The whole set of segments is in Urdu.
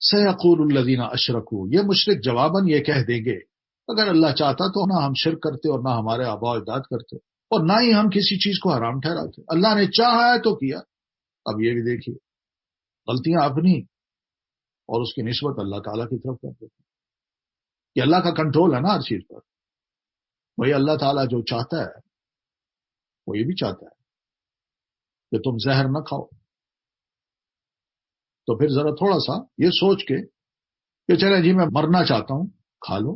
سیقول الذین اشرکوا، یہ مشرک جواباً یہ کہہ دیں گے اگر اللہ چاہتا تو نہ ہم شرک کرتے اور نہ ہمارے آباء و اجداد کرتے اور نہ ہی ہم کسی چیز کو حرام ٹھہراتے، اللہ نے چاہا ہے تو کیا۔ اب یہ بھی دیکھیے غلطیاں اپنی اور اس کی نسبت اللہ تعالیٰ کی طرف کرتے ہیں کہ اللہ کا کنٹرول ہے نا ہر چیز پر۔ وہی اللہ تعالیٰ جو چاہتا ہے وہ یہ بھی چاہتا ہے کہ تم زہر نہ کھاؤ، تو پھر ذرا تھوڑا سا یہ سوچ کے کہ چلے جی میں مرنا چاہتا ہوں، کھا لو۔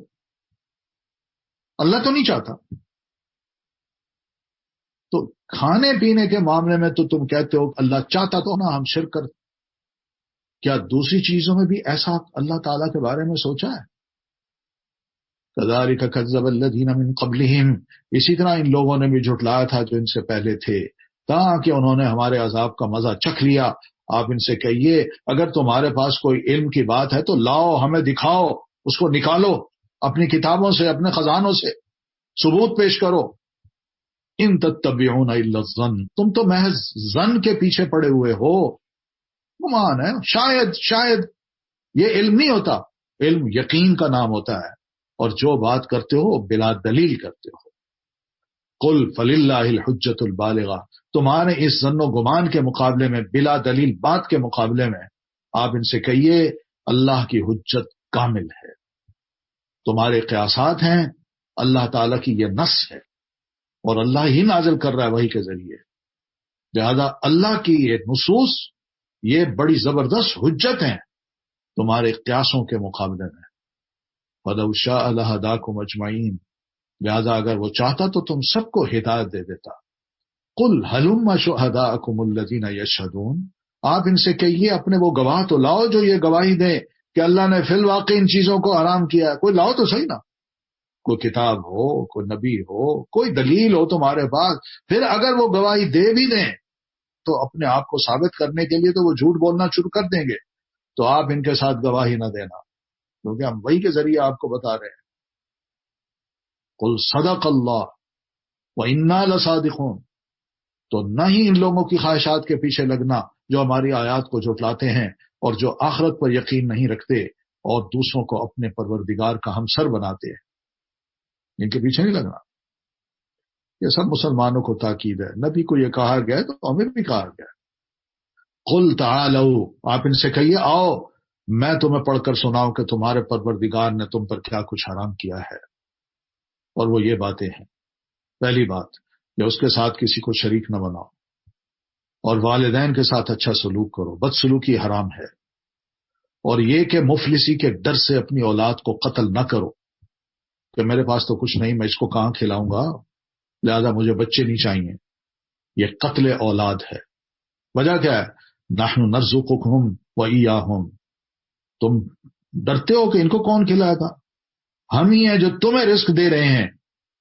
اللہ تو نہیں چاہتا، تو کھانے پینے کے معاملے میں تو تم کہتے ہو اللہ چاہتا تو نہ ہم شرک کرتے، کیا دوسری چیزوں میں بھی ایسا اللہ تعالیٰ کے بارے میں سوچا ہے؟ کذالک کذب الذین من قبلہم، اسی طرح ان لوگوں نے بھی جھٹلایا تھا جو ان سے پہلے تھے، تاکہ انہوں نے ہمارے عذاب کا مزہ چکھ لیا۔ آپ ان سے کہیے اگر تمہارے پاس کوئی علم کی بات ہے تو لاؤ، ہمیں دکھاؤ، اس کو نکالو اپنی کتابوں سے، اپنے خزانوں سے، ثبوت پیش کرو۔ ان تتبعون الا الظن، تم تو محض ظن کے پیچھے پڑے ہوئے ہو، گمان ہے، شاید یہ علم نہیں ہوتا، علم یقین کا نام ہوتا ہے، اور جو بات کرتے ہو بلا دلیل کرتے ہو۔ قل فللہ الحجۃ البالغہ، تمہارے اس ظن و گمان کے مقابلے میں، بلا دلیل بات کے مقابلے میں آپ ان سے کہیے اللہ کی حجت کامل ہے، تمہارے قیاسات ہیں، اللہ تعالیٰ کی یہ نص ہے اور اللہ ہی نازل کر رہا ہے وحی کے ذریعے، لہذا اللہ کی یہ نصوص یہ بڑی زبردست حجت ہیں تمہارے قیاسوں کے مقابلے میں۔ وَلَوْ شَاءَ لَهَدَاكُمْ أَجْمَعِينَ، لہذا اگر وہ چاہتا تو تم سب کو ہدایت دے دیتا۔ قُلْ هَلُمَّ شُهَدَاءَكُمُ الَّذِينَ يَشْهَدُونَ، آپ ان سے کہیے اپنے وہ گواہ تو لاؤ جو یہ گواہی دیں کہ اللہ نے فی الواقع ان چیزوں کو حرام کیا ہے، کوئی لاؤ تو صحیح نا، کوئی کتاب ہو، کوئی نبی ہو، کوئی دلیل ہو تمہارے پاس۔ پھر اگر وہ گواہی دے بھی دیں تو اپنے آپ کو ثابت کرنے کے لیے تو وہ جھوٹ بولنا شروع کر دیں گے، تو آپ ان کے ساتھ گواہی نہ دینا، کیونکہ ہم وہی کے ذریعے آپ کو بتا رہے ہیں۔ قل صدق اللہ وَإِنَّا لَصَادِقُونَ، تو نہ ہی ان لوگوں کی خواہشات کے پیچھے لگنا جو ہماری آیات کو جھٹلاتے ہیں اور جو آخرت پر یقین نہیں رکھتے اور دوسروں کو اپنے پروردگار کا ہمسر بناتے ہیں، ان کے پیچھے نہیں لگنا۔ یہ سب مسلمانوں کو تاکید ہے، نبی کو یہ کہا گیا تو ہمیں بھی کہا گیا۔ قل تعالوا، آپ ان سے کہیے آؤ میں تمہیں پڑھ کر سناؤں کہ تمہارے پروردگار نے تم پر کیا کچھ حرام کیا ہے، اور وہ یہ باتیں ہیں۔ پہلی بات کہ اس کے ساتھ کسی کو شریک نہ بناؤ، اور والدین کے ساتھ اچھا سلوک کرو، بد سلوکی حرام ہے، اور یہ کہ مفلسی کے ڈر سے اپنی اولاد کو قتل نہ کرو کہ میرے پاس تو کچھ نہیں، میں اس کو کہاں کھلاؤں گا، لہذا مجھے بچے نہیں چاہیے، یہ قتل اولاد ہے۔ وجہ کیا ہے؟ نحن نرزقکم وإیاہم، تم ڈرتے ہو کہ ان کو کون کھلایا تھا، ہم ہی ہیں جو تمہیں رزق دے رہے ہیں،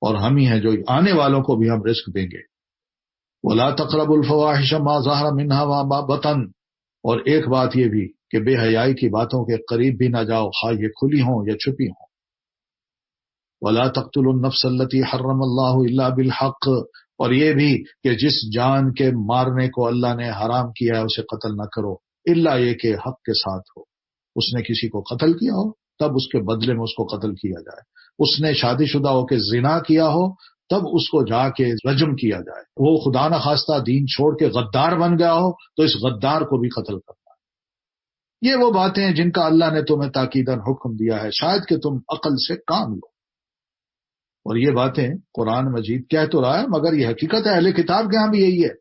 اور ہم ہی ہیں جو آنے والوں کو بھی ہم رزق دیں گے۔ وَلَا تَقْرَبُوا الْفَوَاحِشَ مَا ظَهَرَ مِنْهَا وَمَا بَطَنَ، اور ایک بات یہ بھی کہ بے حیائی کی باتوں کے قریب بھی نہ جاؤ، خواہ یہ کھلی ہوں یا چھپی ہوں۔ وَلَا تَقْتُلُوا النَّفْسَ الَّتِي حَرَّمَ اللَّهُ إِلَّا بِالْحَقِّ، اور یہ بھی کہ جس جان کے مارنے کو اللہ نے حرام کیا ہے اسے قتل نہ کرو، الا یہ کہ حق کے ساتھ ہو، اس نے کسی کو قتل کیا ہو تب اس کے بدلے میں اس کو قتل کیا جائے، اس نے شادی شدہ ہو کے زنا کیا ہو تب اس کو جا کے رجم کیا جائے، وہ خدا نخواستہ دین چھوڑ کے غدار بن گیا ہو تو اس غدار کو بھی قتل کرنا ہے۔ یہ وہ باتیں ہیں جن کا اللہ نے تمہیں تاکیداً حکم دیا ہے، شاید کہ تم عقل سے کام لو۔ اور یہ باتیں قرآن مجید کہہ تو رہا ہے، مگر یہ حقیقت ہے، اہل کتاب کے ہاں بھی یہی ہے۔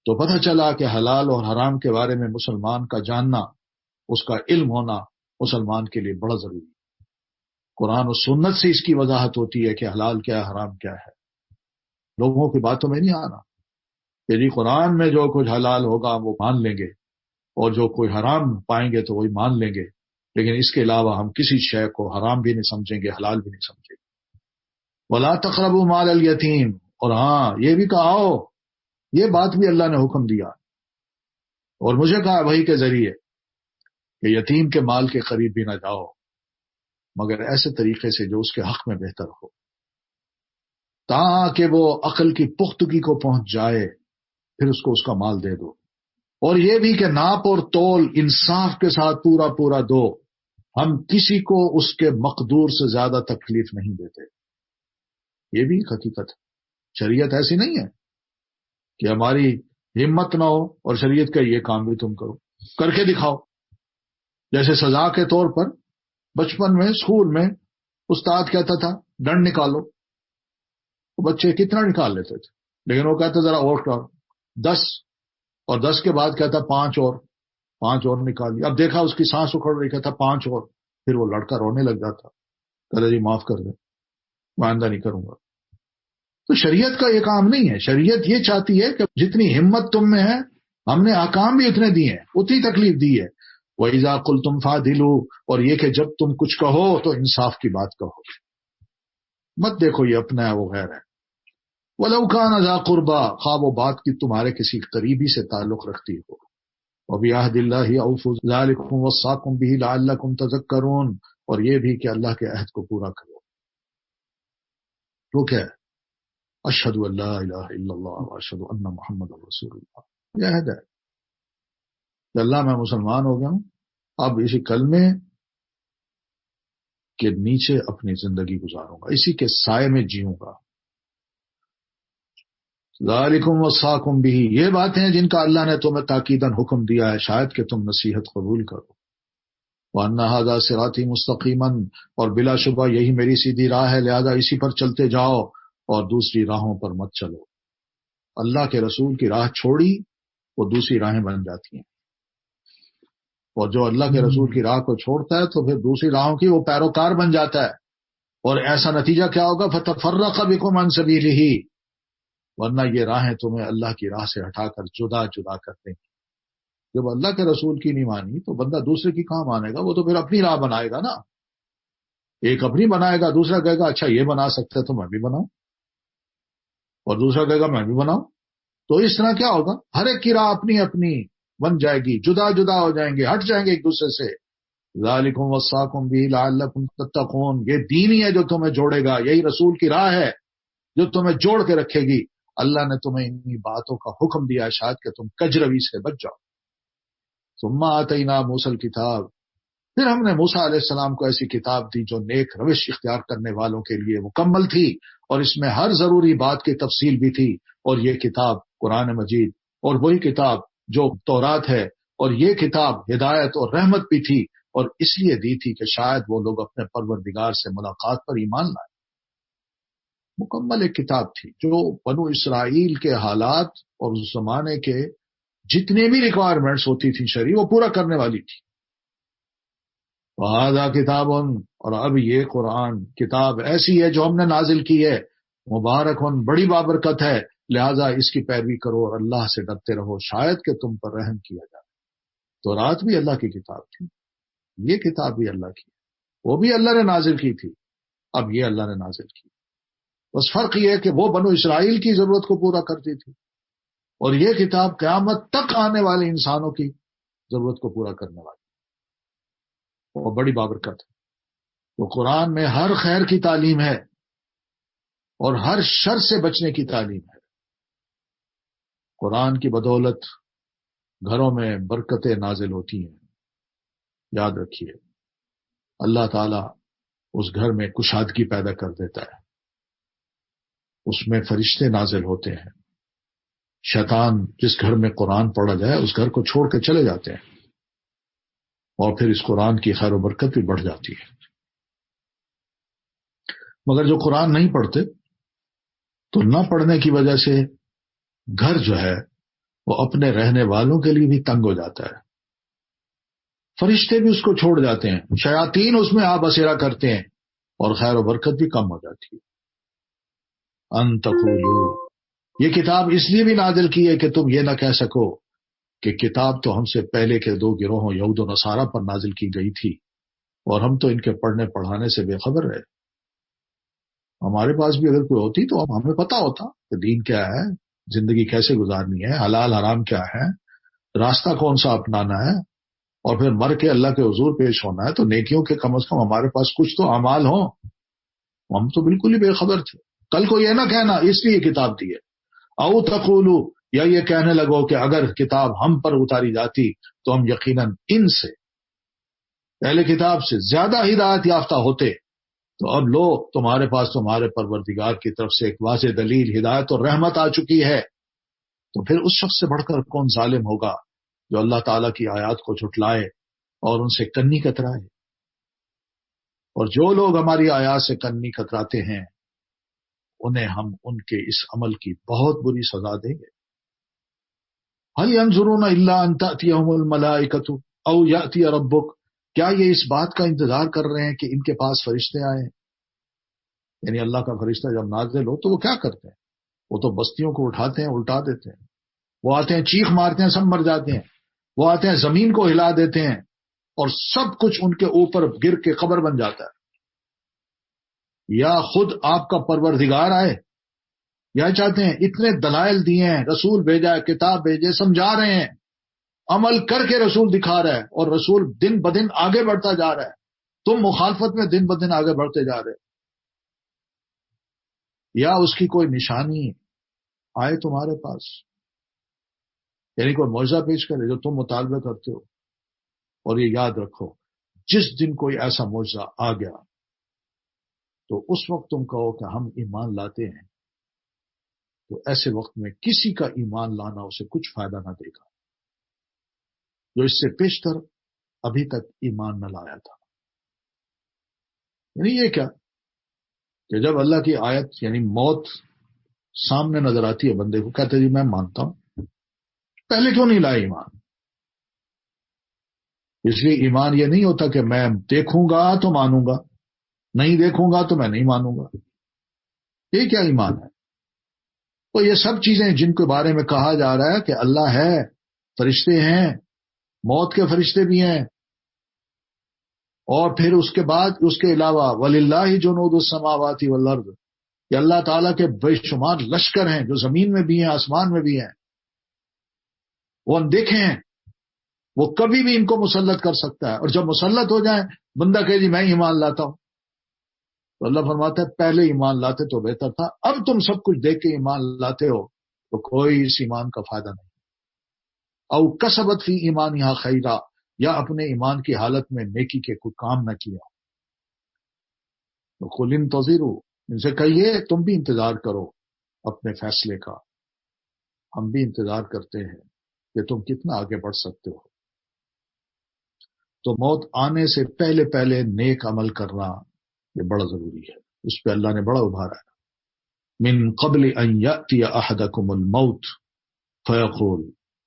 تو پتہ چلا کہ حلال اور حرام کے بارے میں مسلمان کا جاننا، اس کا علم ہونا مسلمان کے لیے بڑا ضروری ہے۔ قرآن و سنت سے اس کی وضاحت ہوتی ہے کہ حلال کیا ہے، حرام کیا ہے، لوگوں کی باتوں میں نہیں آنا کہ جی قرآن میں جو کچھ حلال ہوگا وہ مان لیں گے اور جو کوئی حرام پائیں گے تو وہی مان لیں گے، لیکن اس کے علاوہ ہم کسی شے کو حرام بھی نہیں سمجھیں گے، حلال بھی نہیں سمجھیں گے۔ وَلَا تَقْرَبُوا مَالَ الْيَتِيمِ، اور ہاں یہ بھی کہا ہو، یہ بات بھی اللہ نے حکم دیا اور مجھے کہا وحی کے ذریعے کہ یتیم کے مال کے قریب بھی نہ جاؤ مگر ایسے طریقے سے جو اس کے حق میں بہتر ہو، تاکہ وہ عقل کی پختگی کو پہنچ جائے، پھر اس کو اس کا مال دے دو۔ اور یہ بھی کہ ناپ اور تول انصاف کے ساتھ پورا پورا دو. ہم کسی کو اس کے مقدور سے زیادہ تکلیف نہیں دیتے. یہ بھی حقیقت ہے. شریعت ایسی نہیں ہے کہ ہماری ہمت نہ ہو اور شریعت کا یہ کام بھی تم کرو، کر کے دکھاؤ. جیسے سزا کے طور پر بچپن میں اسکول میں استاد کہتا تھا ڈنڈ نکالو، تو بچے کتنا نکال لیتے تھے، لیکن وہ کہتا ذرا اور کرو 10، اور 10 کے بعد کہتا 5 اور نکال لیا. اب دیکھا اس کی سانس اکھڑ رہی، کہتا 5 اور. پھر وہ لڑکا رونے لگ جاتا، کہتا جی معاف کر دیں، میں آئندہ نہیں کروں گا. تو شریعت کا یہ کام نہیں ہے. شریعت یہ چاہتی ہے کہ جتنی ہمت تم میں ہے، ہم نے احکام بھی اتنے دیے ہیں، اتنی تکلیف دی ہے. وَإِذَا قُلْتُمْ فَعْدِلُوا، اور یہ کہ جب تم کچھ کہو تو انصاف کی بات کہو، مت دیکھو یہ اپنا ہے وہ غیر ہے. وَلَوْ كَانَ ذَا قُرْبَىٰ، خواہ وہ بات کی تمہارے کسی قریبی سے تعلق رکھتی ہو. وَبِعَهْدِ اللَّهِ أَوْفُوا ذَٰلِكُمْ وَصَّاكُمْ بِهِ لَعَلَّكُمْ تَذَكَّرُونَ، اور یہ بھی کہ اللہ کے عہد کو پورا کرو. وہ کیا ہے؟ اشہد ان لا الہ الا اللہ واشہد ان محمد رسول اللہ. یہ عہد ہے کہ اللہ میں مسلمان ہو گیا ہوں، اب اسی کلمے کے نیچے اپنی زندگی گزاروں گا، اسی کے سائے میں جیوں گا. ذالکم وصاکم بہ، یہ باتیں ہیں جن کا اللہ نے تمہیں تاکیداً حکم دیا ہے شاید کہ تم نصیحت قبول کرو. وان ھذا صراطی مستقیما، اور بلا شبہ یہی میری سیدھی راہ ہے، لہذا اسی پر چلتے جاؤ اور دوسری راہوں پر مت چلو. اللہ کے رسول کی راہ چھوڑی وہ دوسری راہیں بن جاتی ہیں، اور جو اللہ کے رسول کی راہ کو چھوڑتا ہے تو پھر دوسری راہوں کی وہ پیروکار بن جاتا ہے. اور ایسا نتیجہ کیا ہوگا؟ فتفرق بکم عن سبیلہ، ورنہ یہ راہیں تمہیں اللہ کی راہ سے ہٹا کر جدا جدا کر دیں گی. جب اللہ کے رسول کی نہیں مانی تو بندہ دوسرے کی کہاں مانے گا؟ وہ تو پھر اپنی راہ بنائے گا نا. ایک اپنی بنائے گا، دوسرا کہے گا اچھا یہ بنا سکتے تو میں بھی بناؤں، اور دوسرا کہے گا میں بھی بناؤں. تو اس طرح کیا ہوگا؟ ہر ایک کی راہ اپنی اپنی بن جائے گی، جدا جدا ہو جائیں گے، ہٹ جائیں گے ایک دوسرے سے. ذالکم وصاکم بہ لعلکم تتقون، یہ دین ہی ہے جو تمہیں جوڑے گا، یہی رسول کی راہ ہے جو تمہیں جوڑ کے رکھے گی. اللہ نے تمہیں انہی باتوں کا حکم دیا ہے شاید کہ تم کجروی سے بچ جاؤ. ثم آتینا موسیٰ الکتاب، پھر ہم نے موسیٰ علیہ السلام کو ایسی کتاب دی جو نیک روش اختیار کرنے والوں کے لیے مکمل تھی، اور اس میں ہر ضروری بات کی تفصیل بھی تھی. اور یہ کتاب قرآن مجید، اور وہی کتاب جو تورات ہے، اور یہ کتاب ہدایت اور رحمت بھی تھی، اور اس لیے دی تھی کہ شاید وہ لوگ اپنے پروردگار سے ملاقات پر ایمان لائیں. مکمل ایک کتاب تھی جو بنو اسرائیل کے حالات اور اس زمانے کے جتنے بھی ریکوائرمنٹس ہوتی تھی شرعی، وہ پورا کرنے والی تھی. وَهَٰذَا کتاب، اور اب یہ قرآن کتاب ایسی ہے جو ہم نے نازل کی ہے، مبارک، بڑی بابرکت ہے، لہذا اس کی پیروی کرو اور اللہ سے ڈرتے رہو شاید کہ تم پر رحم کیا جائے. تورات بھی اللہ کی کتاب تھی، یہ کتاب بھی اللہ کی، وہ بھی اللہ نے نازل کی تھی، اب یہ اللہ نے نازل کی. بس فرق یہ ہے کہ وہ بنو اسرائیل کی ضرورت کو پورا کرتی تھی، اور یہ کتاب قیامت تک آنے والے انسانوں کی ضرورت کو پورا کرنے والی، اور بڑی بابرکت ہے. تو قرآن میں ہر خیر کی تعلیم ہے اور ہر شر سے بچنے کی تعلیم ہے. قرآن کی بدولت گھروں میں برکتیں نازل ہوتی ہیں. یاد رکھیے اللہ تعالیٰ اس گھر میں کشادگی پیدا کر دیتا ہے، اس میں فرشتے نازل ہوتے ہیں. شیطان جس گھر میں قرآن پڑھا جائے اس گھر کو چھوڑ کے چلے جاتے ہیں، اور پھر اس قرآن کی خیر و برکت بھی بڑھ جاتی ہے. مگر جو قرآن نہیں پڑھتے تو نہ پڑھنے کی وجہ سے گھر جو ہے وہ اپنے رہنے والوں کے لیے بھی تنگ ہو جاتا ہے. فرشتے بھی اس کو چھوڑ جاتے ہیں، شیاطین اس میں بسیرا کرتے ہیں، اور خیر و برکت بھی کم ہو جاتی ہے. ان تقولوا، یہ کتاب اس لیے بھی نازل کی ہے کہ تم یہ نہ کہہ سکو کہ کتاب تو ہم سے پہلے کے 2 گروہوں یہود و نصارہ پر نازل کی گئی تھی اور ہم تو ان کے پڑھنے پڑھانے سے بے خبر رہے. ہمارے پاس بھی اگر کوئی ہوتی تو ہمیں پتا ہوتا کہ دین کیا ہے، زندگی کیسے گزارنی ہے، حلال حرام کیا ہے، راستہ کون سا اپنانا ہے، اور پھر مر کے اللہ کے حضور پیش ہونا ہے. تو نیکیوں کے کم از کم ہمارے پاس کچھ تو اعمال ہوں. ہم تو بالکل ہی بے خبر تھے. کل کو یہ نہ کہنا اس لیے کتاب دی ہے. او تقولوا، یا یہ کہنے لگو کہ اگر کتاب ہم پر اتاری جاتی تو ہم یقیناً ان سے، پہلے کتاب سے زیادہ ہدایت یافتہ ہوتے. تو اب لو تمہارے پاس تمہارے پروردگار کی طرف سے ایک واضح دلیل، ہدایت اور رحمت آ چکی ہے. تو پھر اس شخص سے بڑھ کر کون ظالم ہوگا جو اللہ تعالیٰ کی آیات کو جھٹلائے اور ان سے کنی کترائے. اور جو لوگ ہماری آیات سے کنی کتراتے ہیں انہیں ہم ان کے اس عمل کی بہت بری سزا دیں گے. هل ينظرون الا ان تأتيهم الملائکۃ او یأتی ربک، کیا یہ اس بات کا انتظار کر رہے ہیں کہ ان کے پاس فرشتے آئیں؟ یعنی اللہ کا فرشتہ جب نازل ہو تو وہ کیا کرتے ہیں؟ وہ تو بستیوں کو اٹھاتے ہیں، الٹا دیتے ہیں. وہ آتے ہیں، چیخ مارتے ہیں، سب مر جاتے ہیں. وہ آتے ہیں، زمین کو ہلا دیتے ہیں اور سب کچھ ان کے اوپر گر کے قبر بن جاتا ہے. یا خود آپ کا پروردگار آئے، یا چاہتے ہیں اتنے دلائل دیے ہیں، رسول بھیجا ہے، کتاب بھیجے، سمجھا رہے ہیں، عمل کر کے رسول دکھا رہا ہے، اور رسول دن بدن آگے بڑھتا جا رہا ہے، تم مخالفت میں دن بدن آگے بڑھتے جا رہے. یا اس کی کوئی نشانی آئے تمہارے پاس، یعنی کوئی معجزہ پیش کرے جو تم مطالبہ کرتے ہو. اور یہ یاد رکھو، جس دن کوئی ایسا معجزہ آ گیا تو اس وقت تم کہو کہ ہم ایمان لاتے ہیں، تو ایسے وقت میں کسی کا ایمان لانا اسے کچھ فائدہ نہ دے گا جو اس سے پیشتر ابھی تک ایمان نہ لایا تھا. یعنی یہ کیا کہ جب اللہ کی آیت یعنی موت سامنے نظر آتی ہے بندے کو، کہتے جی میں مانتا ہوں، پہلے کیوں نہیں لائے ایمان؟ اس لیے ایمان یہ نہیں ہوتا کہ میں دیکھوں گا تو مانوں گا، نہیں دیکھوں گا تو میں نہیں مانوں گا. یہ کیا ایمان ہے؟ تو یہ سب چیزیں جن کے بارے میں کہا جا رہا ہے کہ اللہ ہے، فرشتے ہیں، موت کے فرشتے بھی ہیں، اور پھر اس کے بعد اس کے علاوہ وَلِلَّهِ جُنُودُ السَّمَاوَاتِ وَالْأَرْضِ، کہ اللہ تعالیٰ کے بے شمار لشکر ہیں جو زمین میں بھی ہیں، آسمان میں بھی ہیں. وہ اندیکھے ہیں، وہ کبھی بھی ان کو مسلط کر سکتا ہے، اور جب مسلط ہو جائیں بندہ کہے جی میں ایمان لاتا ہوں، تو اللہ فرماتا ہے پہلے ایمان لاتے تو بہتر تھا، اب تم سب کچھ دیکھ کے ایمان لاتے ہو تو کوئی اس ایمان کا فائدہ نہیں. او کسبت فی ایمانہا خیرا، یا اپنے ایمان کی حالت میں نیکی کے کوئی کام نہ کیا. تو قل انتظروا، ان سے کہیے تم بھی انتظار کرو اپنے فیصلے کا، ہم بھی انتظار کرتے ہیں کہ تم کتنا آگے بڑھ سکتے ہو. تو موت آنے سے پہلے پہلے نیک عمل کرنا یہ بڑا ضروری ہے. اس پہ اللہ نے بڑا ابھارا ہے. من قبل ان یأتی احدکم الموت فیقول،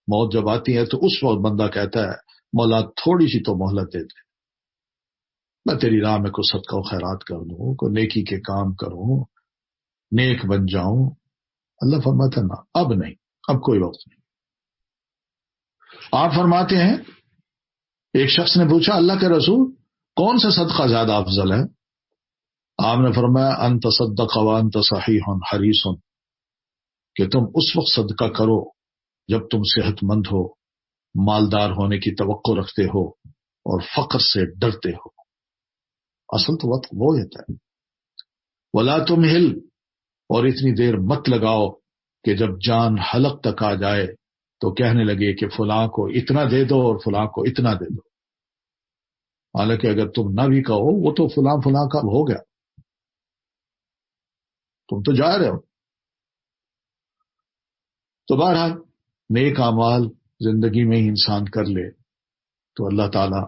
موت جب آتی ہے تو اس وقت بندہ کہتا ہے مولا تھوڑی سی تو مہلت دے دے، میں تیری راہ میں کوئی صدقہ و خیرات کر دوں، کوئی نیکی کے کام کروں، نیک بن جاؤں. اللہ فرماتا ہے نا، اب نہیں، اب کوئی وقت نہیں. آپ فرماتے ہیں ایک شخص نے پوچھا اللہ کے رسول کون سا صدقہ زیادہ افضل ہے؟ آپ نے فرمایا ان تصدق وانت صحیح حریص، کہ تم اس وقت صدقہ کرو جب تم صحت مند ہو، مالدار ہونے کی توقع رکھتے ہو اور فقر سے ڈرتے ہو. اصل تو وقت وہ ہوتا ہے. ولا تمہل، اور اتنی دیر مت لگاؤ کہ جب جان حلق تک آ جائے تو کہنے لگے کہ فلاں کو اتنا دے دو اور فلاں کو اتنا دے دو. حالانکہ اگر تم نہ بھی کہو وہ تو فلاں فلاں کا ہو گیا، تم تو جا رہے ہو. تو بہرحال نیک اعمال زندگی میں ہی انسان کر لے تو اللہ تعالیٰ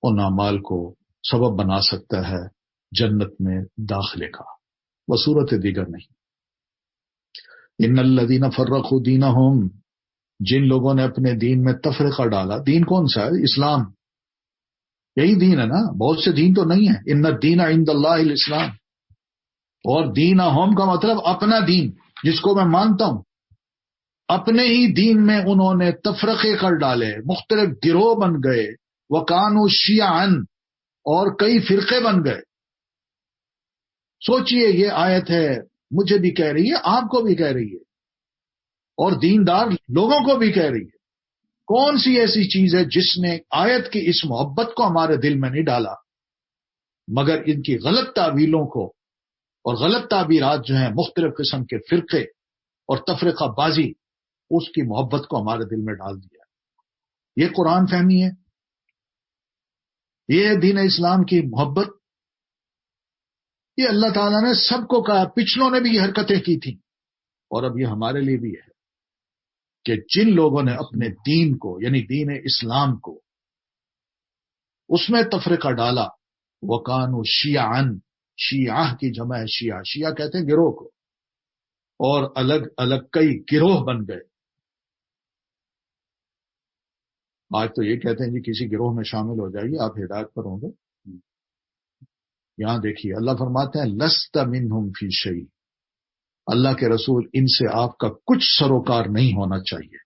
ان اعمال کو سبب بنا سکتا ہے جنت میں داخلے کا، بصورت دیگر نہیں. ان الذین فرقوا دینہم، جن لوگوں نے اپنے دین میں تفرقہ ڈالا. دین کون سا ہے؟ اسلام، یہی دین ہے نا، بہت سے دین تو نہیں ہے. ان الدین عند اللہ الاسلام، اور دینہم کا مطلب اپنا دین جس کو میں مانتا ہوں. اپنے ہی دین میں انہوں نے تفرقے کر ڈالے، مختلف گروہ بن گئے. وکانوا شیعا، اور کئی فرقے بن گئے. سوچئے یہ آیت ہے مجھے بھی کہہ رہی ہے، آپ کو بھی کہہ رہی ہے، اور دیندار لوگوں کو بھی کہہ رہی ہے. کون سی ایسی چیز ہے جس نے آیت کی اس محبت کو ہمارے دل میں نہیں ڈالا، مگر ان کی غلط تعویلوں کو اور غلط تعبیرات جو ہیں، مختلف قسم کے فرقے اور تفرقہ بازی، اس کی محبت کو ہمارے دل میں ڈال دیا. یہ قرآن فہمی ہے، یہ دین اسلام کی محبت. یہ اللہ تعالیٰ نے سب کو کہا، پچھلوں نے بھی یہ حرکتیں کی تھیں، اور اب یہ ہمارے لیے بھی ہے کہ جن لوگوں نے اپنے دین کو یعنی دین اسلام کو اس میں تفرقہ ڈالا، وَكَانُوا شِيَعًا، شیعہ کی جمع ہے شیعہ، شیعہ کہتے ہیں گروہ کو، اور الگ الگ کئی گروہ بن گئے. آج تو یہ کہتے ہیں جی کسی گروہ میں شامل ہو جائیے آپ ہدایت پر ہوں گے. یہاں دیکھیے اللہ فرماتے ہیں لست منہم فی شیء، اللہ کے رسول ان سے آپ کا کچھ سروکار نہیں ہونا چاہیے،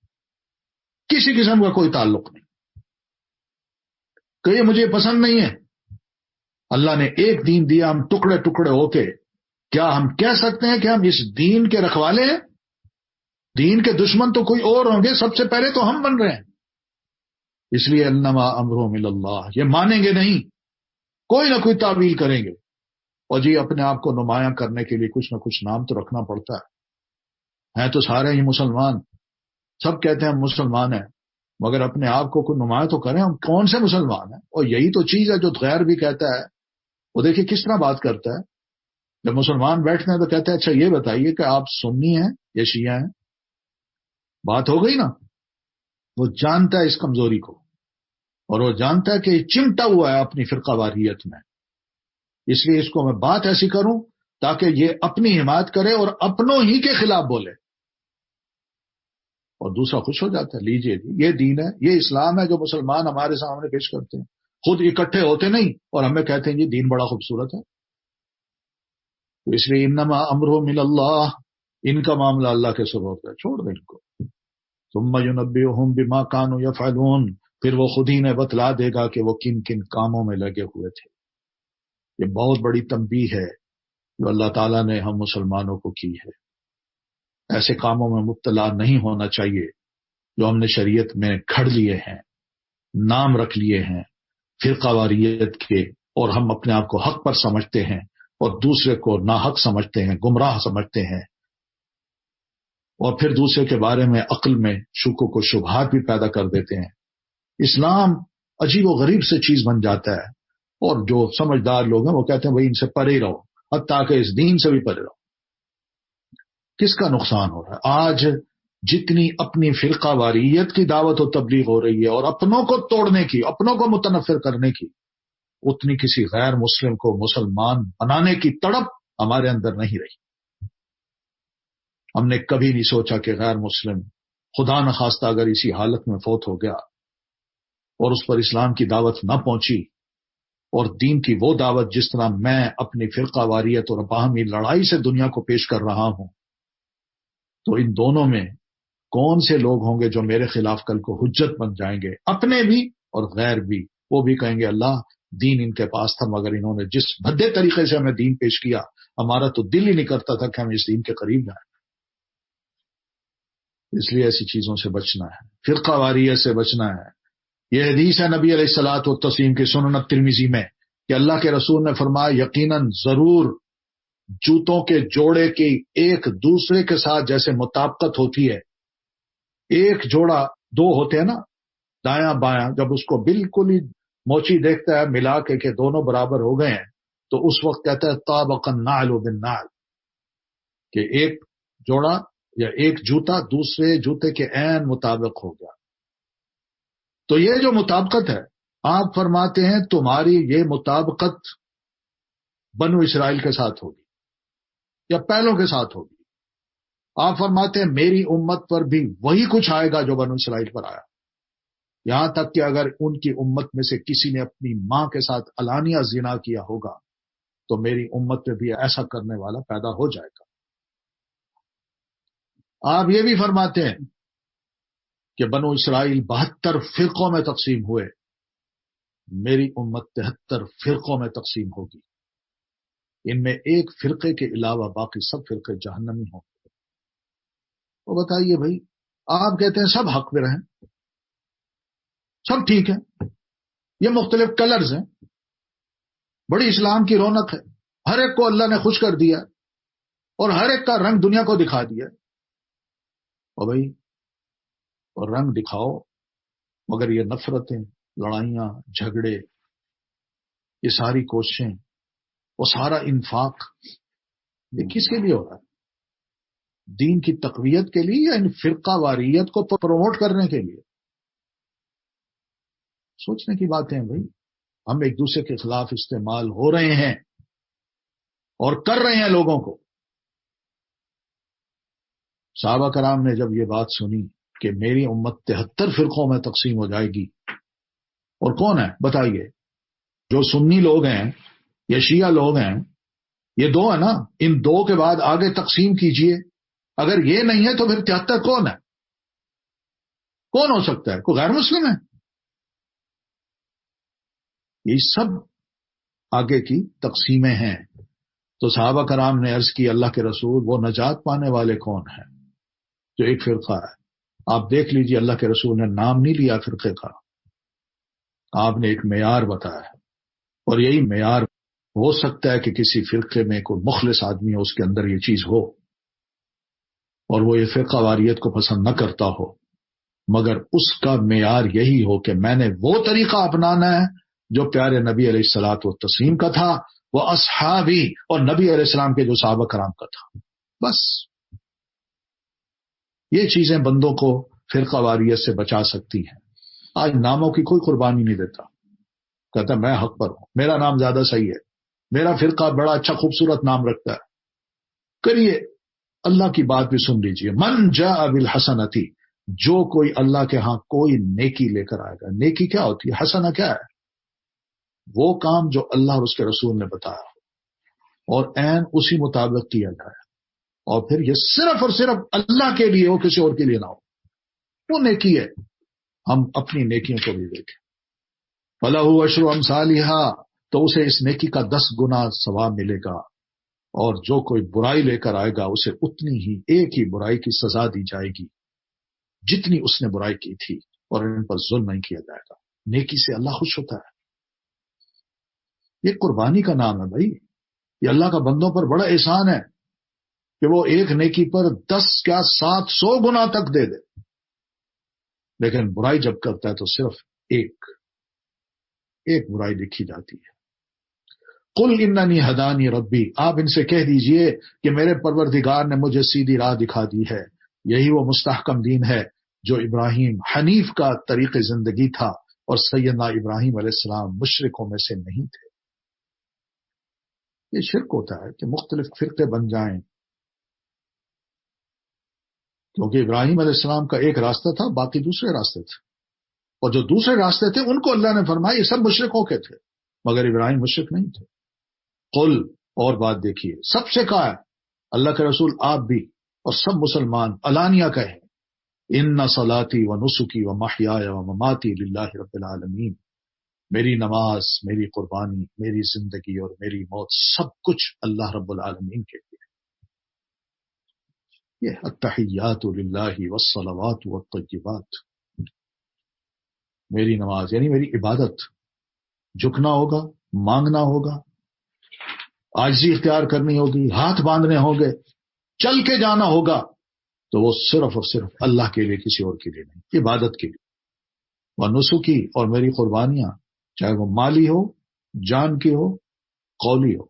کسی قسم کا کوئی تعلق نہیں کہ یہ مجھے پسند نہیں ہے. اللہ نے ایک دین دیا، ہم ٹکڑے ٹکڑے ہو کے کیا ہم کہہ سکتے ہیں کہ ہم اس دین کے رکھوالے ہیں؟ دین کے دشمن تو کوئی اور ہوں گے، سب سے پہلے تو ہم بن رہے ہیں. اس لیے انما امرهم الی اللہ، یہ مانیں گے نہیں، کوئی نہ کوئی تعویل کریں گے. اور جی اپنے آپ کو نمایاں کرنے کے لیے کچھ نہ کچھ نام تو رکھنا پڑتا ہے تو سارے ہی مسلمان، سب کہتے ہیں ہم مسلمان ہیں، مگر اپنے آپ کو کوئی نمایاں تو کریں ہم کون سے مسلمان ہیں. اور یہی تو چیز ہے جو غیر بھی کہتا ہے. وہ دیکھیے کس طرح بات کرتا ہے، جب مسلمان بیٹھتے ہیں تو کہتے ہیں اچھا یہ بتائیے کہ آپ سنی ہیں یا شیعہ ہیں. بات ہو گئی نا. وہ جانتا ہے اس کمزوری کو، اور وہ جانتا ہے کہ یہ چمٹا ہوا ہے اپنی فرقہ واریت میں. اس لیے اس کو میں بات ایسی کروں تاکہ یہ اپنی حمایت کرے اور اپنوں ہی کے خلاف بولے، اور دوسرا خوش ہو جاتا ہے. لیجئے جی یہ دین ہے، یہ اسلام ہے جو مسلمان ہمارے سامنے پیش کرتے ہیں. خود اکٹھے ہوتے نہیں اور ہمیں کہتے ہیں جی دین بڑا خوبصورت ہے. تو اس لیے انما امرهم الی اللہ، ان کا معاملہ اللہ کے سپرد ہے، چھوڑ دیں ان کو. ثم ينبئهم بما كانوا يفعلون، پھر وہ خود ہی نے بتلا دے گا کہ وہ کن کن کاموں میں لگے ہوئے تھے. یہ بہت بڑی تنبیہ ہے جو اللہ تعالیٰ نے ہم مسلمانوں کو کی ہے. ایسے کاموں میں مبتلا نہیں ہونا چاہیے جو ہم نے شریعت میں گھڑ لیے ہیں، نام رکھ لیے ہیں فرقہ واریت کے، اور ہم اپنے آپ کو حق پر سمجھتے ہیں اور دوسرے کو ناحق سمجھتے ہیں، گمراہ سمجھتے ہیں، اور پھر دوسرے کے بارے میں عقل میں شکوک و شبہات بھی پیدا کر دیتے ہیں. اسلام عجیب و غریب سے چیز بن جاتا ہے، اور جو سمجھدار لوگ ہیں وہ کہتے ہیں بھائی ان سے پرے رہو، حتیٰ کہ اس دین سے بھی پرے رہو. کس کا نقصان ہو رہا ہے؟ آج جتنی اپنی فرقہ واریت کی دعوت و تبلیغ ہو رہی ہے اور اپنوں کو توڑنے کی، اپنوں کو متنفر کرنے کی، اتنی کسی غیر مسلم کو مسلمان بنانے کی تڑپ ہمارے اندر نہیں رہی. ہم نے کبھی نہیں سوچا کہ غیر مسلم خدا نخواستہ اگر اسی حالت میں فوت ہو گیا اور اس پر اسلام کی دعوت نہ پہنچی، اور دین کی وہ دعوت جس طرح میں اپنی فرقہ واریت اور باہمی لڑائی سے دنیا کو پیش کر رہا ہوں، تو ان دونوں میں کون سے لوگ ہوں گے جو میرے خلاف کل کو حجت بن جائیں گے، اپنے بھی اور غیر بھی. وہ بھی کہیں گے اللہ دین ان کے پاس تھا مگر انہوں نے جس بھدے طریقے سے ہمیں دین پیش کیا، ہمارا تو دل ہی نہیں کرتا تھا کہ ہم اس دین کے قریب جائیں. اس لیے ایسی چیزوں سے بچنا ہے، فرقہ واریت سے بچنا ہے. یہ حدیث ہے نبی علیہ الصلوۃ والتسلیم کی سنن ترمذی میں کہ اللہ کے رسول نے فرمایا یقیناً ضرور جوتوں کے جوڑے کی ایک دوسرے کے ساتھ جیسے مطابقت ہوتی ہے، ایک جوڑا دو ہوتے ہیں نا دایاں بایاں، جب اس کو بالکل ہی موچی دیکھتا ہے ملا کے کہ دونوں برابر ہو گئے ہیں تو اس وقت کہتا ہے طابق النعل بالنعل، کہ ایک جوڑا یا ایک جوتا دوسرے جوتے کے عین مطابق ہو گیا. تو یہ جو مطابقت ہے، آپ فرماتے ہیں تمہاری یہ مطابقت بنو اسرائیل کے ساتھ ہوگی یا پہلوں کے ساتھ ہوگی. آپ فرماتے ہیں میری امت پر بھی وہی کچھ آئے گا جو بنو اسرائیل پر آیا، یہاں تک کہ اگر ان کی امت میں سے کسی نے اپنی ماں کے ساتھ علانیہ زنا کیا ہوگا تو میری امت میں بھی ایسا کرنے والا پیدا ہو جائے گا. آپ یہ بھی فرماتے ہیں کہ بنو اسرائیل 72 فرقوں میں تقسیم ہوئے، میری امت 73 فرقوں میں تقسیم ہوگی، ان میں ایک فرقے کے علاوہ باقی سب فرقے جہنمی ہوں گے. تو بتائیے بھائی، آپ کہتے ہیں سب حق میں رہیں، سب ٹھیک ہے، یہ مختلف کلرز ہیں، بڑی اسلام کی رونق ہے، ہر ایک کو اللہ نے خوش کر دیا اور ہر ایک کا رنگ دنیا کو دکھا دیا. اور بھائی اور رنگ دکھاؤ، مگر یہ نفرتیں، لڑائیاں، جھگڑے، یہ ساری کوششیں، وہ سارا انفاق، یہ کس کے لیے ہو رہا ہے؟ دین کی تقویت کے لیے یا ان فرقہ واریت کو پروموٹ کرنے کے لیے؟ سوچنے کی باتیں ہیں بھائی. ہم ایک دوسرے کے خلاف استعمال ہو رہے ہیں اور کر رہے ہیں لوگوں کو. صحابہ کرام نے جب یہ بات سنی کہ میری امت 73 فرقوں میں تقسیم ہو جائے گی، اور کون ہے بتائیے؟ جو سنی لوگ ہیں یا شیعہ لوگ ہیں، یہ دو ہیں نا، ان دو کے بعد آگے تقسیم کیجئے. اگر یہ نہیں ہے تو پھر 73 کون ہے؟ کون ہو سکتا ہے؟ کوئی غیر مسلم ہے؟ یہ سب آگے کی تقسیمیں ہیں. تو صحابہ کرام نے عرض کی اللہ کے رسول، وہ نجات پانے والے کون ہیں؟ جو ایک فرقہ ہے. آپ دیکھ لیجئے اللہ کے رسول نے نام نہیں لیا فرقے کا، آپ نے ایک معیار بتایا ہے، اور یہی معیار ہو سکتا ہے کہ کسی فرقے میں کوئی مخلص آدمی ہو، اس کے اندر یہ چیز ہو اور وہ یہ فرقہ واریت کو پسند نہ کرتا ہو، مگر اس کا معیار یہی ہو کہ میں نے وہ طریقہ اپنانا ہے جو پیارے نبی علیہ الصلوۃ والتسلیم کا تھا، وہ اصحابی اور نبی علیہ السلام کے جو صحابہ کرام کا تھا. بس یہ چیزیں بندوں کو فرقہ واریت سے بچا سکتی ہیں. آج ناموں کی کوئی قربانی نہیں دیتا، کہتا میں حق پر ہوں، میرا نام زیادہ صحیح ہے، میرا فرقہ بڑا اچھا خوبصورت نام رکھتا ہے. کریے، اللہ کی بات بھی سن لیجئے. من جاء بالحسنۃ، جو کوئی اللہ کے ہاں کوئی نیکی لے کر آئے گا. نیکی کیا ہوتی ہے؟ حسنہ کیا ہے؟ وہ کام جو اللہ اور اس کے رسول نے بتایا اور عین اسی مطابق کیا جائے، اور پھر یہ صرف اور صرف اللہ کے لیے ہو، کسی اور کے لیے نہ ہو، وہ نیکی ہے. ہم اپنی نیکیوں کو بھی دیکھیں. فَلَهُ عَشْرُ أَمْثَالِهَا، تو اسے اس نیکی کا 10 گنا ثواب ملے گا. اور جو کوئی برائی لے کر آئے گا اسے اتنی ہی، ایک ہی برائی کی سزا دی جائے گی جتنی اس نے برائی کی تھی، اور ان پر ظلم نہیں کیا جائے گا. نیکی سے اللہ خوش ہوتا ہے. یہ قربانی کا نام ہے بھائی. یہ اللہ کا بندوں پر بڑا احسان ہے کہ وہ ایک نیکی پر 10 کیا 700 گنا تک دے دے. لیکن برائی جب کرتا ہے تو صرف ایک برائی لکھی جاتی ہے. قل اننی ہدانی ربی، آپ ان سے کہہ دیجئے کہ میرے پروردگار نے مجھے سیدھی راہ دکھا دی ہے. یہی وہ مستحکم دین ہے جو ابراہیم حنیف کا طریق زندگی تھا، اور سیدنا ابراہیم علیہ السلام مشرکوں میں سے نہیں تھے. یہ شرک ہوتا ہے کہ مختلف فرقے بن جائیں، کیونکہ ابراہیم علیہ السلام کا ایک راستہ تھا، باقی دوسرے راستے تھے، اور جو دوسرے راستے تھے ان کو اللہ نے فرمایا یہ سب مشرکوں کے تھے، مگر ابراہیم مشرک نہیں تھے. قل، اور بات دیکھیے، سب سے کہا ہے اللہ کے رسول، آپ بھی اور سب مسلمان علانیہ کہیں، ان صلاتی و نسکی و محیای و مماتی للہ رب العالمین، میری نماز، میری قربانی، میری زندگی اور میری موت، سب کچھ اللہ رب العالمین کے لیے. یہ التحیات للہ والصلوات والطیبات، میری نماز یعنی میری عبادت، جھکنا ہوگا، مانگنا ہوگا، عاجزی اختیار کرنی ہوگی، ہاتھ باندھنے ہوں گے، چل کے جانا ہوگا، تو وہ صرف اور صرف اللہ کے لیے، کسی اور کے لیے نہیں، عبادت کے لیے. وہ نسکی، اور میری قربانیاں، چاہے وہ مالی ہو، جان کی ہو، قولی ہو،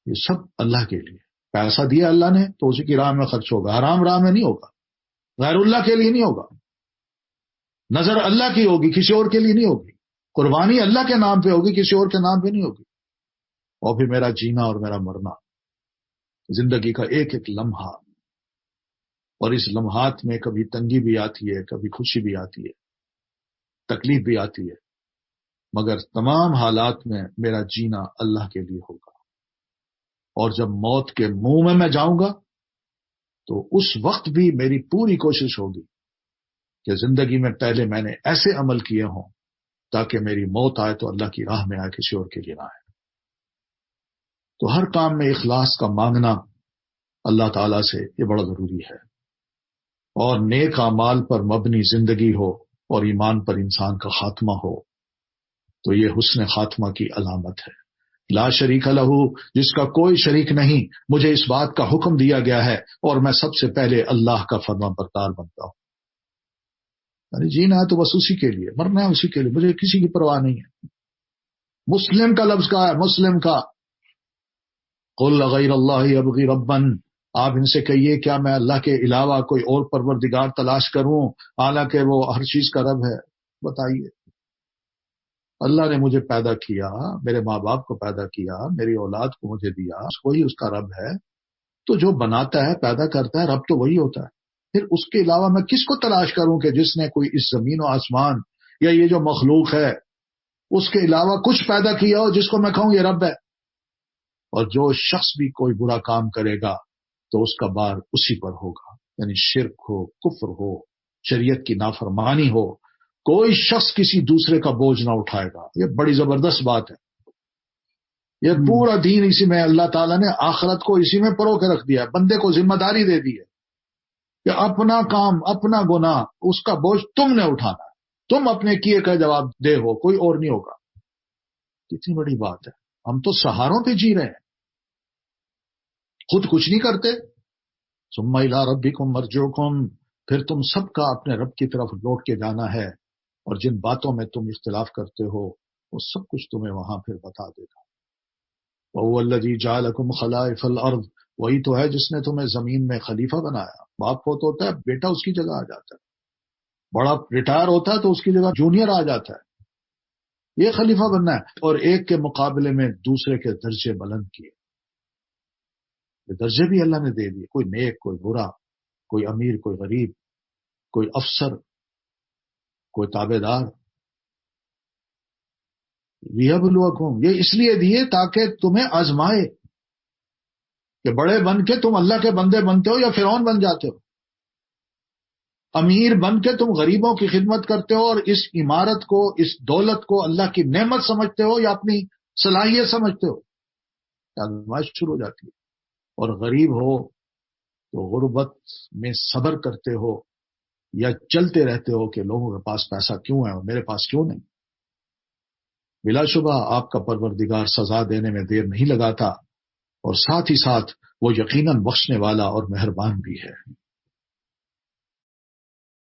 یہ سب اللہ کے لیے. پیسہ دیا اللہ نے تو اسی کی راہ میں خرچ ہوگا، حرام راہ میں نہیں ہوگا، غیر اللہ کے لیے نہیں ہوگا. نظر اللہ کی ہوگی، کسی اور کے لیے نہیں ہوگی. قربانی اللہ کے نام پہ ہوگی، کسی اور کے نام پہ نہیں ہوگی. اور پھر میرا جینا اور میرا مرنا، زندگی کا ایک ایک لمحہ، اور اس لمحات میں کبھی تنگی بھی آتی ہے، کبھی خوشی بھی آتی ہے، تکلیف بھی آتی ہے، مگر تمام حالات میں میرا جینا اللہ کے لیے ہوگا. اور جب موت کے منہ میں جاؤں گا تو اس وقت بھی میری پوری کوشش ہوگی کہ زندگی میں پہلے میں نے ایسے عمل کیے ہوں تاکہ میری موت آئے تو اللہ کی راہ میں آئے، کسی اور کے لیے نہ آئے. تو ہر کام میں اخلاص کا مانگنا اللہ تعالیٰ سے یہ بڑا ضروری ہے. اور نیک اعمال پر مبنی زندگی ہو اور ایمان پر انسان کا خاتمہ ہو تو یہ حسن خاتمہ کی علامت ہے. لا شریک لہ، جس کا کوئی شریک نہیں، مجھے اس بات کا حکم دیا گیا ہے اور میں سب سے پہلے اللہ کا فرما بردار بنتا ہوں. یعنی جینا ہے تو بس اسی کے لیے، مرنا ہے اسی کے لیے، مجھے کسی کی پرواہ نہیں ہے۔ مسلم کا لفظ کہا ہے، مسلم کا، قل غیر اللہ ابغی ربا، آپ ان سے کہیے کیا میں اللہ کے علاوہ کوئی اور پروردگار تلاش کروں حالانکہ وہ ہر چیز کا رب ہے؟ بتائیے، اللہ نے مجھے پیدا کیا، میرے ماں باپ کو پیدا کیا، میری اولاد کو مجھے دیا، وہی اس کا رب ہے، تو جو بناتا ہے پیدا کرتا ہے رب تو وہی ہوتا ہے، پھر اس کے علاوہ میں کس کو تلاش کروں کہ جس نے کوئی اس زمین و آسمان یا یہ جو مخلوق ہے اس کے علاوہ کچھ پیدا کیا ہو جس کو میں کہوں یہ رب ہے؟ اور جو شخص بھی کوئی برا کام کرے گا تو اس کا بار اسی پر ہوگا، یعنی شرک ہو، کفر ہو، شریعت کی نافرمانی ہو، کوئی شخص کسی دوسرے کا بوجھ نہ اٹھائے گا۔ یہ بڑی زبردست بات ہے، یہ پورا دین اسی میں اللہ تعالیٰ نے آخرت کو اسی میں پرو کے رکھ دیا ہے، بندے کو ذمہ داری دے دی ہے کہ اپنا کام، اپنا گناہ، اس کا بوجھ تم نے اٹھانا ہے، تم اپنے کیے کا جواب دے ہو، کوئی اور نہیں ہوگا۔ کتنی بڑی بات ہے، ہم تو سہاروں پہ جی رہے ہیں، خود کچھ نہیں کرتے۔ ثم الی ربکم مرجعکم، پھر تم سب کا اپنے رب کی طرف لوٹ کے جانا ہے، اور جن باتوں میں تم اختلاف کرتے ہو وہ سب کچھ تمہیں وہاں پھر بتا دے گا۔ وَهُوَ الَّذِي جَعَلَكُمْ خَلَائِفَ الْأَرْضِ، وہی تو ہے جس نے تمہیں زمین میں خلیفہ بنایا۔ باپ فوت ہوتا ہے، بیٹا اس کی جگہ آ جاتا ہے، بڑا ریٹائر ہوتا ہے تو اس کی جگہ جونیئر آ جاتا ہے، یہ خلیفہ بننا ہے، اور ایک کے مقابلے میں دوسرے کے درجے بلند کیے، یہ درجے بھی اللہ نے دے دیے، کوئی نیک، کوئی برا، کوئی امیر، کوئی غریب، کوئی افسر، کوئی تابع دار۔ لِيَبْلُوَكُمْ، یہ اس لیے دیے تاکہ تمہیں آزمائے کہ بڑے بن کے تم اللہ کے بندے بنتے ہو یا فرعون بن جاتے ہو، امیر بن کے تم غریبوں کی خدمت کرتے ہو اور اس عمارت کو، اس دولت کو اللہ کی نعمت سمجھتے ہو یا اپنی صلاحیت سمجھتے ہو، آزمائش شروع ہو جاتی ہے۔ اور غریب ہو تو غربت میں صبر کرتے ہو یا چلتے رہتے ہو کہ لوگوں کے پاس پیسہ کیوں ہے اور میرے پاس کیوں نہیں؟ بلا شبہ آپ کا پروردگار سزا دینے میں دیر نہیں لگاتا، اور ساتھ ہی ساتھ وہ یقیناً بخشنے والا اور مہربان بھی ہے۔